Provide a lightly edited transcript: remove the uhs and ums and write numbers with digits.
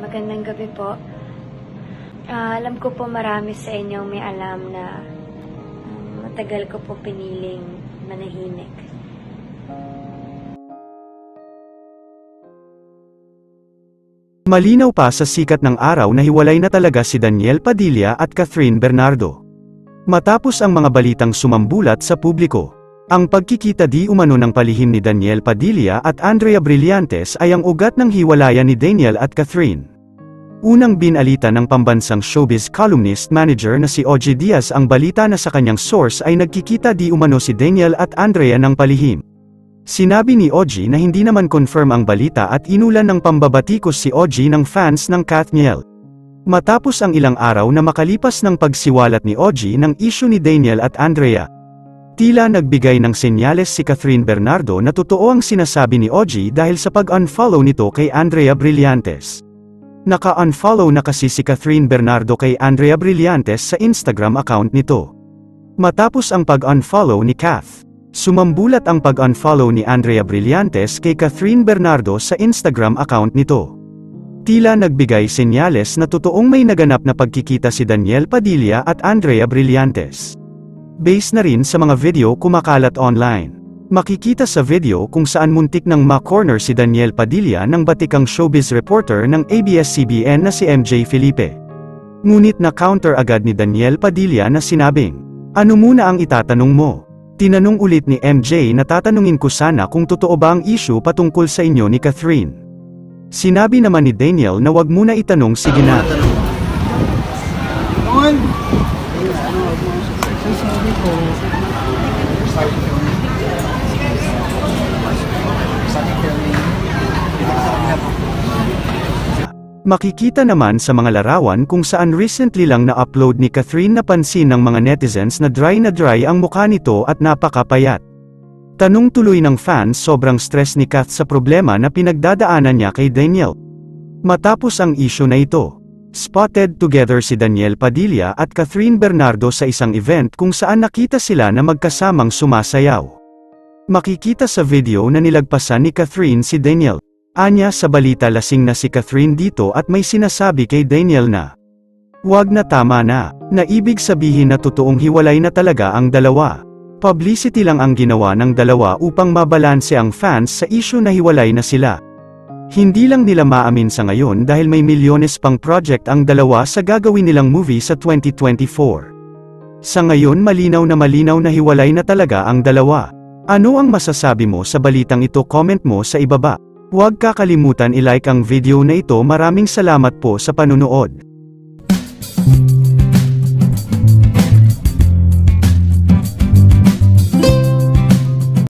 Magandang gabi po. Alam ko po marami sa inyo may alam na matagal ko po piniling manahimik. Malinaw pa sa sikat ng araw na hiwalay na talaga si Daniel Padilla at Catherine Bernardo. Matapos ang mga balitang sumambulat sa publiko, ang pagkikita di umano ng palihim ni Daniel Padilla at Andrea Brillantes ay ang ugat ng hiwalayan ni Daniel at Catherine. Unang binalita ng pambansang showbiz columnist manager na si OG Diaz ang balita na sa kanyang source ay nagkikita di umano si Daniel at Andrea ng palihim. Sinabi ni OG na hindi naman confirm ang balita at inulan ng pambabatikos si OG ng fans ng Kathniel. Matapos ang ilang araw na makalipas ng pagsiwalat ni OG ng issue ni Daniel at Andrea, tila nagbigay ng senyales si Catherine Bernardo na totoo ang sinasabi ni OG dahil sa pag-unfollow nito kay Andrea Brillantes. Naka-unfollow na kasi si Catherine Bernardo kay Andrea Brillantes sa Instagram account nito. Matapos ang pag-unfollow ni Kath, sumambulat ang pag-unfollow ni Andrea Brillantes kay Catherine Bernardo sa Instagram account nito. Tila nagbigay senyales na totoong may naganap na pagkikita si Daniel Padilla at Andrea Brillantes. Base na rin sa mga video kumakalat online. Makikita sa video kung saan muntik nang ma-corner si Daniel Padilla ng batikang showbiz reporter ng ABS-CBN na si MJ Felipe. Ngunit na-counter agad ni Daniel Padilla na sinabing, "Ano muna ang itatanong mo?" Tinanong ulit ni MJ na tatanungin ko sana kung totoo ba ang issue patungkol sa inyo ni Catherine. Sinabi naman ni Daniel na wag muna itanong si Gina. Makikita naman sa mga larawan kung saan recently lang na-upload ni Catherine na pansin ng mga netizens na dry ang mukha nito at napakapayat. Tanong tuloy ng fans sobrang stress ni Kath sa problema na pinagdadaanan niya kay Daniel. Matapos ang issue na ito, spotted together si Daniel Padilla at Catherine Bernardo sa isang event kung saan nakita sila na magkasamang sumasayaw. Makikita sa video na nilagpasan ni Catherine si Daniel. Anya sa balita lasing na si Catherine dito at may sinasabi kay Daniel na, "Wag na, tama na," na ibig sabihin na totoong hiwalay na talaga ang dalawa. Publicity lang ang ginawa ng dalawa upang mabalanse ang fans sa issue na hiwalay na sila. Hindi lang nila maamin sa ngayon dahil may milyones pang project ang dalawa sa gagawin nilang movie sa 2024. Sa ngayon malinaw na hiwalay na talaga ang dalawa. Ano ang masasabi mo sa balitang ito? Comment mo sa ibaba. Huwag kakalimutan i-like ang video na ito. Maraming salamat po sa panunood.